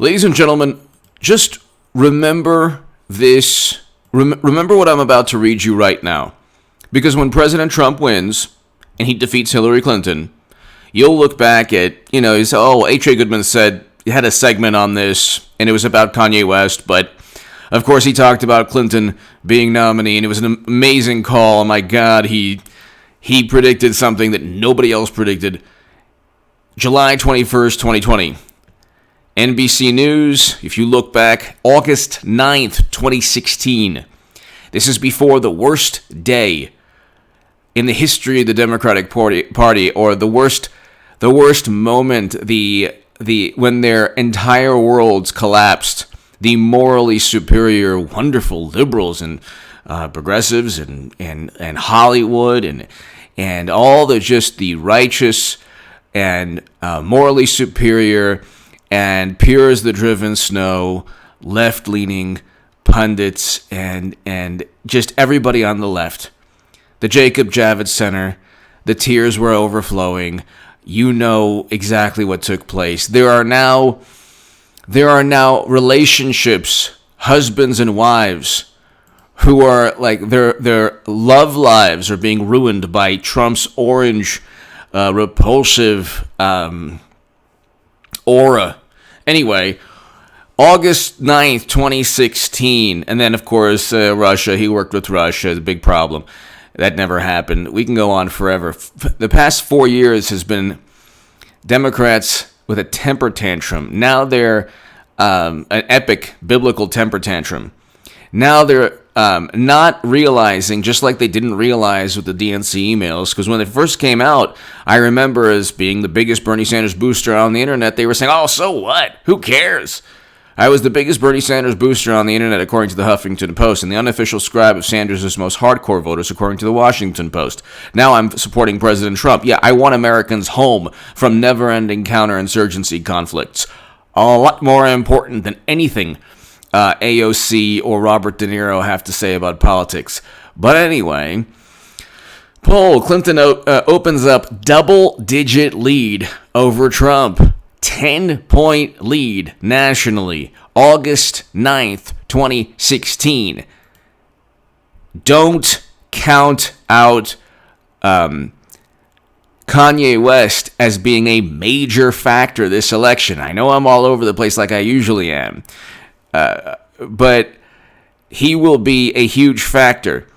Ladies and gentlemen, just remember this. Remember what I'm about to read you right now. Because when President Trump wins and he defeats Hillary Clinton, you'll look back at, you say, H.A. Goodman said, he had a segment on this, and it was about Kanye West, but of course he talked about Clinton being nominee, and it was an amazing call. My God, he predicted something that nobody else predicted. July 21st, 2020. NBC News, if you look back, August 9th, 2016. This is before the worst day in the history of the Democratic Party, or the worst moment, when their entire worlds collapsed. The morally superior, wonderful liberals and progressives and Hollywood and all the righteous and morally superior and pure as the driven snow, left-leaning pundits and just everybody on the left. The Jacob Javits Center, the tears were overflowing. You know exactly what took place. There are now relationships, husbands and wives, who are like their love lives are being ruined by Trump's orange, repulsive aura. Anyway, August 9th, 2016, and then, of course, Russia. He worked with Russia, the big problem. That never happened. We can go on forever. The past 4 years has been Democrats with a temper tantrum. Now they're an epic biblical temper tantrum. Now they're not realizing, just like they didn't realize with the DNC emails, because when they first came out, I remember as being the biggest Bernie Sanders booster on the internet, they were saying, oh, so what? Who cares? I was the biggest Bernie Sanders booster on the internet, according to the Huffington Post, and the unofficial scribe of Sanders' most hardcore voters, according to the Washington Post. Now I'm supporting President Trump. Yeah, I want Americans home from never-ending counterinsurgency conflicts. A lot more important than anything AOC or Robert De Niro have to say about politics. But anyway, poll, Clinton opens up double-digit lead over Trump. 10-point lead nationally, August 9th, 2016. Don't count out Kanye West as being a major factor this election. I know I'm all over the place like I usually am, but he will be a huge factor.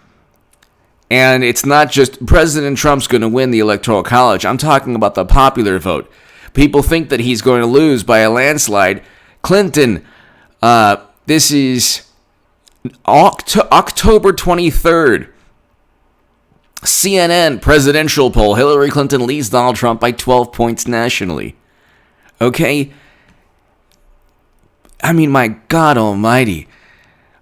And it's not just President Trump's going to win the Electoral College. I'm talking about the popular vote. People think that he's going to lose by a landslide. Clinton, this is October 23rd. CNN presidential poll. Hillary Clinton leads Donald Trump by 12 points nationally. Okay? I mean, my God almighty.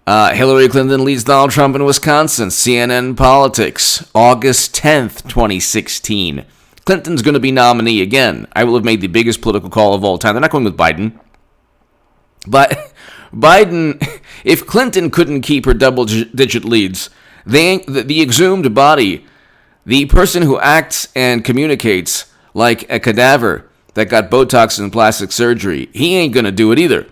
Hillary Clinton leads Donald Trump in Wisconsin. CNN Politics, August 10th, 2016. Clinton's going to be nominee again. I will have made the biggest political call of all time. They're not going with Biden. But Biden, if Clinton couldn't keep her double-digit leads, the exhumed body, the person who acts and communicates like a cadaver that got Botox and plastic surgery, he ain't going to do it either.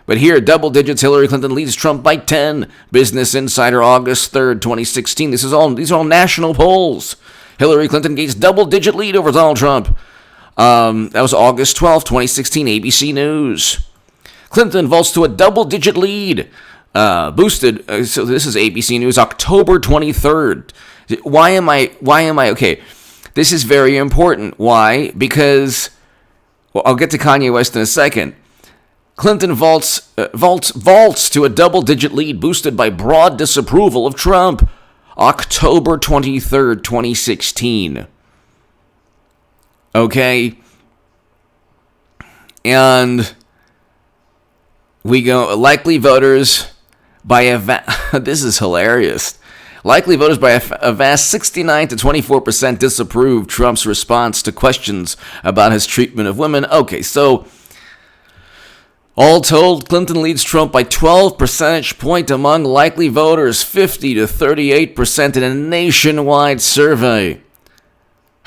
But here, double digits, Hillary Clinton leads Trump by 10. Business Insider, August 3rd, 2016. These are all national polls. Hillary Clinton gains double-digit lead over Donald Trump. That was August 12th, 2016, ABC News. Clinton vaults to a double-digit lead. Boosted, so this is ABC News, October 23rd. Why am I, okay, this is very important. Why? Because, well, I'll get to Kanye West in a second. Clinton vaults to a double-digit lead boosted by broad disapproval of Trump. October 23rd, 2016. Okay? And we go, likely voters by this is hilarious. Likely voters by a vast 69 to 24% disapprove Trump's response to questions about his treatment of women. Okay, so all told, Clinton leads Trump by 12 percentage points among likely voters, 50 to 38% in a nationwide survey.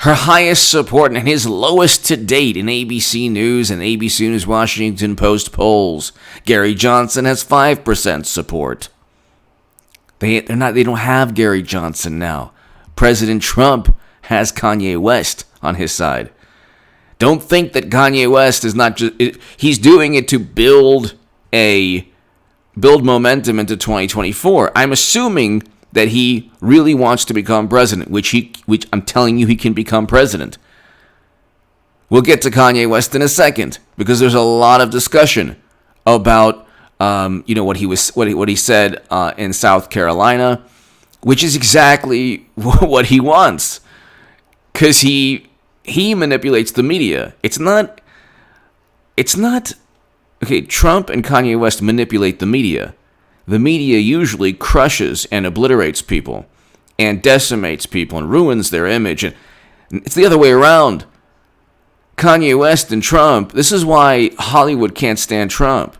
Her highest support and his lowest to date in ABC News and ABC News Washington Post polls. Gary Johnson has 5% support. They don't have Gary Johnson now. President Trump has Kanye West on his side. Don't think that Kanye West is not just... He's doing it to build momentum into 2024. I'm assuming that he really wants to become president, which I'm telling you he can become president. We'll get to Kanye West in a second because there's a lot of discussion about what he said in South Carolina, which is exactly what he wants, because he manipulates the media. It's not. Okay, Trump and Kanye West manipulate the media. The media usually crushes and obliterates people and decimates people and ruins their image. And it's the other way around. Kanye West and Trump, this is why Hollywood can't stand Trump.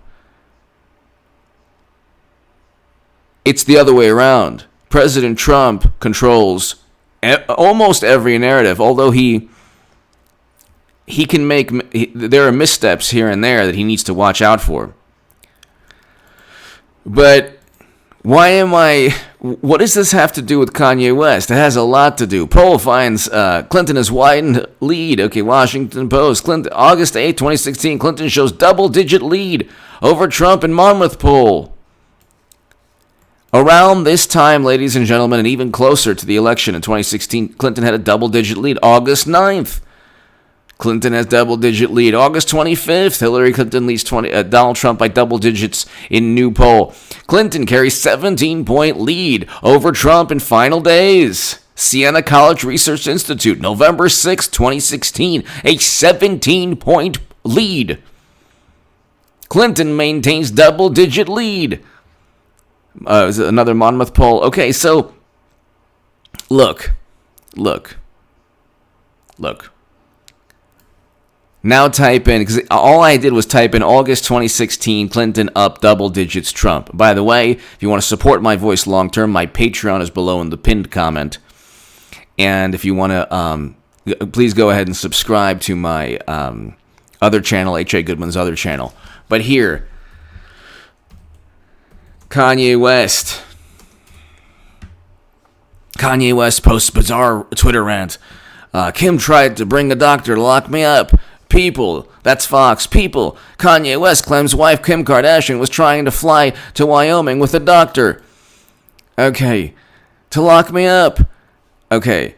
It's the other way around. President Trump controls almost every narrative, although he can there are missteps here and there that he needs to watch out for. But what does this have to do with Kanye West? It has a lot to do. Poll finds Clinton has widened lead. Okay, Washington Post. Clinton, August 8, 2016, Clinton shows double-digit lead over Trump in Monmouth poll. Around this time, ladies and gentlemen, and even closer to the election in 2016, Clinton had a double-digit lead. August 9th. Clinton has double-digit lead. August 25th, Hillary Clinton leads Donald Trump by double digits in new poll. Clinton carries 17-point lead over Trump in final days. Siena College Research Institute, November 6, 2016, a 17-point lead. Clinton maintains double-digit lead. Is it another Monmouth poll? Okay, so look. Now type in, because all I did was type in August 2016, Clinton up double digits, Trump. By the way, if you want to support my voice long term, my Patreon is below in the pinned comment. And if you want to, please go ahead and subscribe to my other channel, H.A. Goodman's other channel. But here, Kanye West. Kanye West posts bizarre Twitter rant. Kim tried to bring a doctor to lock me up. People, that's Fox. People, Kanye West claims wife Kim Kardashian was trying to fly to Wyoming with a doctor. Okay, to lock me up. Okay,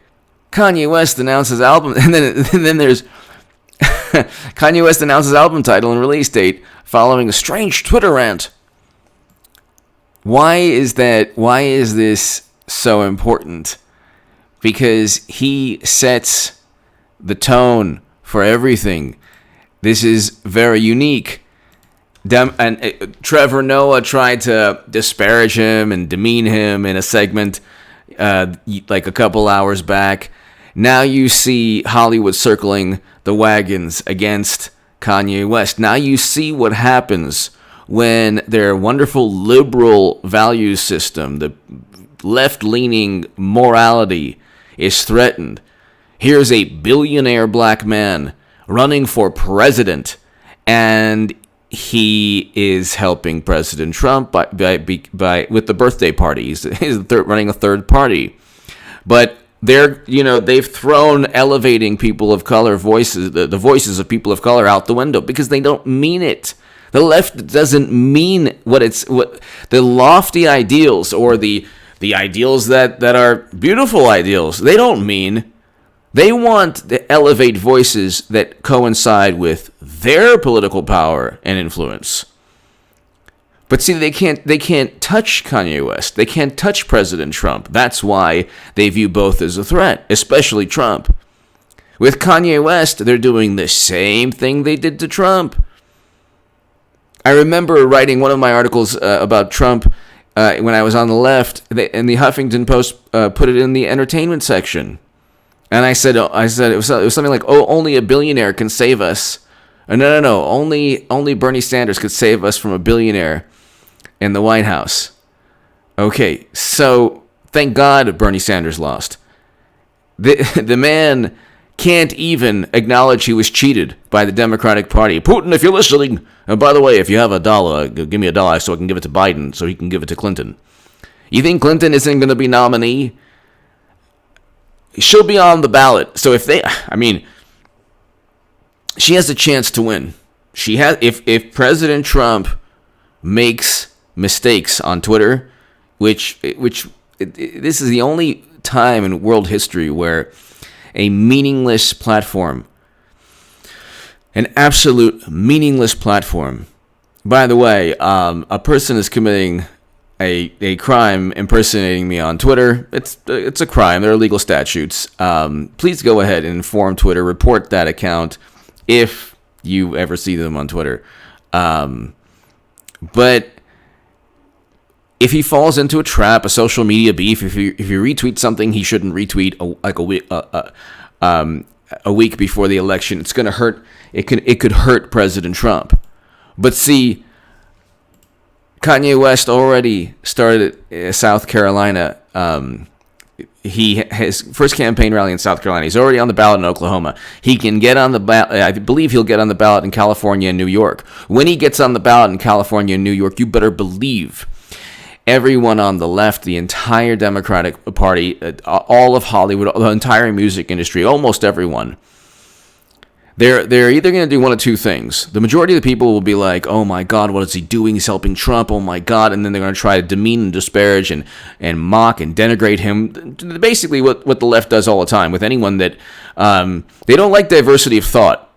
Kanye West announces album, and then there's Kanye West announces album title and release date following a strange Twitter rant. Why is that? Why is this so important? Because he sets the tone for everything. This is very unique. Trevor Noah tried to disparage him and demean him in a segment like a couple hours back. Now you see Hollywood circling the wagons against Kanye West. Now you see what happens when their wonderful liberal value system, the left-leaning morality, is threatened. Here's a billionaire black man running for president, and he is helping President Trump by with the birthday party. He's running a third party, but they've thrown elevating people of color voices, the voices of people of color, out the window because they don't mean it. The left doesn't mean what the lofty ideals or the ideals that are beautiful ideals. They don't mean. They want to elevate voices that coincide with their political power and influence. But see, they can't touch Kanye West. They can't touch President Trump. That's why they view both as a threat, especially Trump. With Kanye West, they're doing the same thing they did to Trump. I remember writing one of my articles about Trump when I was on the left, and the Huffington Post put it in the entertainment section. And I said it was something like, "Oh, only a billionaire can save us." No. Only Bernie Sanders could save us from a billionaire in the White House. Okay, so thank God Bernie Sanders lost. The man can't even acknowledge he was cheated by the Democratic Party. Putin, if you're listening, and by the way, if you have $1, give me $1 so I can give it to Biden so he can give it to Clinton. You think Clinton isn't going to be nominee? She'll be on the ballot. So she has a chance to win. She has. If President Trump makes mistakes on Twitter, which this is the only time in world history where a meaningless platform, an absolute meaningless platform. By the way, a person is committing a crime impersonating me on Twitter. It's a crime. There are legal statutes. Please go ahead and inform Twitter. Report that account if you ever see them on Twitter. But if he falls into a trap, a social media beef, if you retweet something he shouldn't retweet a week before the election, it's going to hurt. It could hurt President Trump. But see, Kanye West already started South Carolina. His first campaign rally in South Carolina. He's already on the ballot in Oklahoma. He can get on the ballot. I believe he'll get on the ballot in California and New York. When he gets on the ballot in California and New York, you better believe everyone on the left, the entire Democratic Party, all of Hollywood, the entire music industry, almost everyone, they're either going to do one of two things. The majority of the people will be like, oh my God, what is he doing? He's helping Trump. Oh my God. And then they're going to try to demean and disparage and mock and denigrate him. Basically what the left does all the time with anyone that they don't like diversity of thought.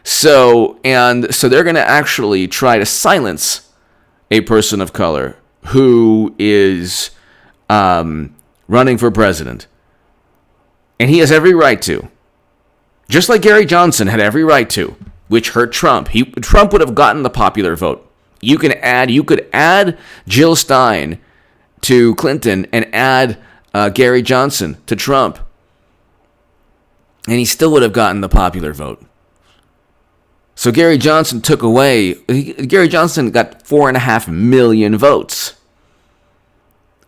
So they're going to actually try to silence a person of color who is running for president. And he has every right to. Just like Gary Johnson had every right to, which hurt Trump. Trump would have gotten the popular vote. You could add Jill Stein to Clinton and add Gary Johnson to Trump, and he still would have gotten the popular vote. So Gary Johnson got 4.5 million votes.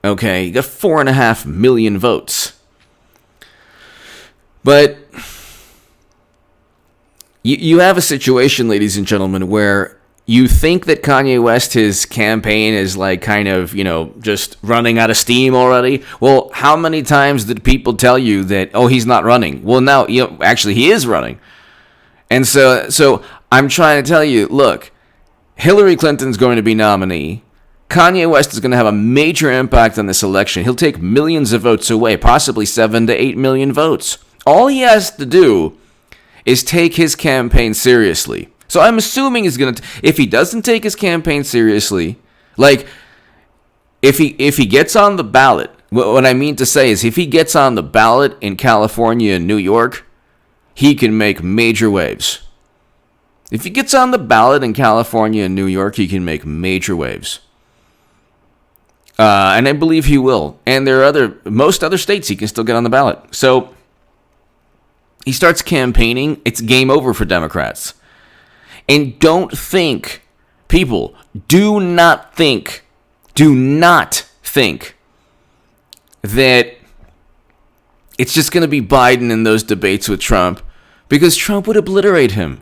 Okay, he got 4.5 million votes. But you have a situation, ladies and gentlemen, where you think that Kanye West, his campaign is like kind of, just running out of steam already. Well, how many times did people tell you that, oh, he's not running? Well, now, actually he is running. And so I'm trying to tell you, look, Hillary Clinton's going to be nominee. Kanye West is going to have a major impact on this election. He'll take millions of votes away, possibly 7 to 8 million votes. All he has to do is take his campaign seriously. So I'm assuming he's going to, if he doesn't take his campaign seriously, like if he gets on the ballot, what I mean to say is if he gets on the ballot in California and New York, he can make major waves. If he gets on the ballot in California and New York, he can make major waves. And I believe he will. And there are most other states he can still get on the ballot. So he starts campaigning, it's game over for Democrats. And don't think, people, do not think that it's just going to be Biden in those debates with Trump, because Trump would obliterate him.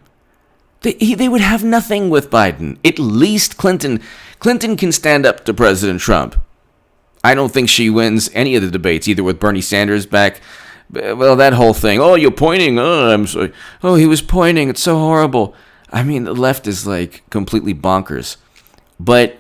They would have nothing with Biden. At least Clinton can stand up to President Trump. I don't think she wins any of the debates, either with Bernie Sanders back. Well, that whole thing. Oh, you're pointing. Oh, I'm sorry. Oh, he was pointing. It's so horrible. I mean, the left is like completely bonkers. But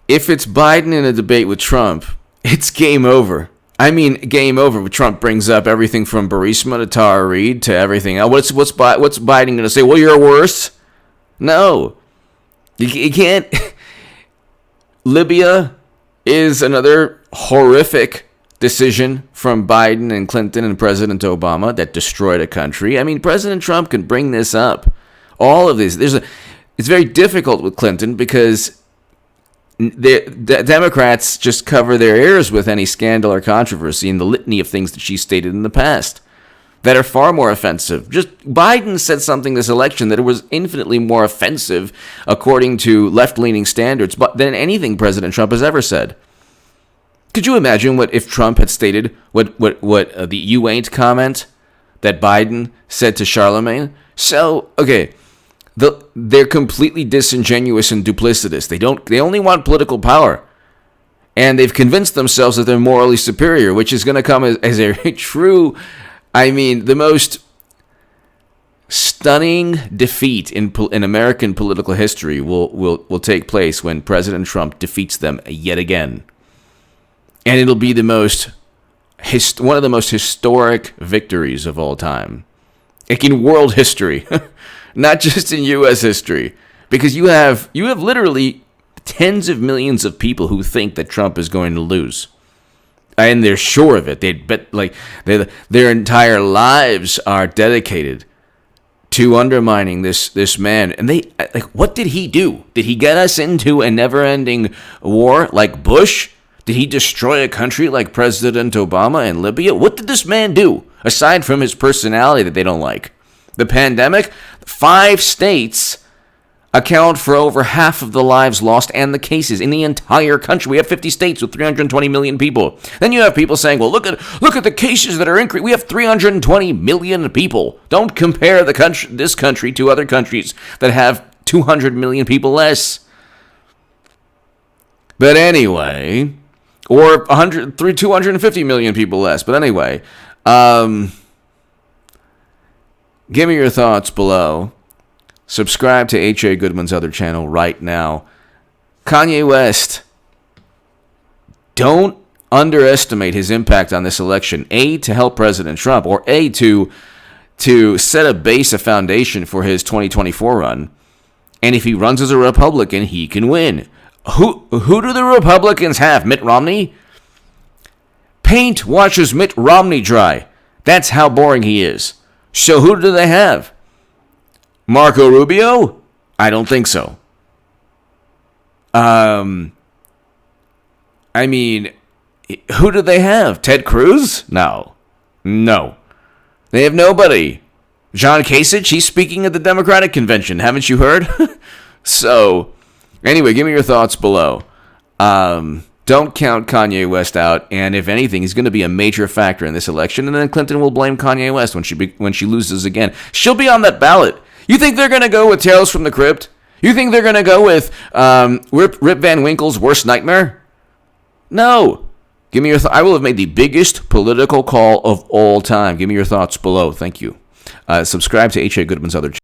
if it's Biden in a debate with Trump, it's game over. I mean, game over. Trump brings up everything from Burisma to Tara Reid to everything else. What's Biden going to say? Well, you're worse. No, you can't. Libya is another horrific decision from Biden and Clinton and President Obama that destroyed a country. I mean, President Trump can bring this up. All of this. It's very difficult with Clinton because the Democrats just cover their ears with any scandal or controversy and the litany of things that she stated in the past that are far more offensive. Just Biden said something this election that was infinitely more offensive, according to left-leaning standards, than anything President Trump has ever said. Could you imagine what if Trump had stated what the "you ain't" comment that Biden said to Charlemagne? So, okay, they're completely disingenuous and duplicitous. They only want political power. And they've convinced themselves that they're morally superior, which is going to come as a true, the most stunning defeat in American political history will take place when President Trump defeats them yet again. And it'll be one of the most historic victories of all time. Like in world history, not just in U.S. history. Because you have literally tens of millions of people who think that Trump is going to lose. And they're sure of it. Their entire lives are dedicated to undermining this man. And what did he do? Did he get us into a never-ending war like Bush? Did he destroy a country like President Obama in Libya? What did this man do, aside from his personality that they don't like? The pandemic, 5 states account for over half of the lives lost and the cases in the entire country. We have 50 states with 320 million people. Then you have people saying, well, look at the cases that are increasing. We have 320 million people. Don't compare this country to other countries that have 200 million people less. But anyway, or 250 million people less. But anyway, give me your thoughts below. Subscribe to H.A. Goodman's other channel right now. Kanye West, don't underestimate his impact on this election. A, to help President Trump, or A, to set a foundation for his 2024 run. And if he runs as a Republican, he can win. Who do the Republicans have? Mitt Romney? Paint washes Mitt Romney dry. That's how boring he is. So who do they have? Marco Rubio? I don't think so. Who do they have? Ted Cruz? No. They have nobody. John Kasich, he's speaking at the Democratic Convention. Haven't you heard? So, anyway, give me your thoughts below. Don't count Kanye West out, and if anything, he's going to be a major factor in this election, and then Clinton will blame Kanye West when she loses again. She'll be on that ballot. You think they're going to go with Tales from the Crypt? You think they're going to go with Rip Van Winkle's worst nightmare? No. Give me your I will have made the biggest political call of all time. Give me your thoughts below. Thank you. Subscribe to H.A. Goodman's other channel.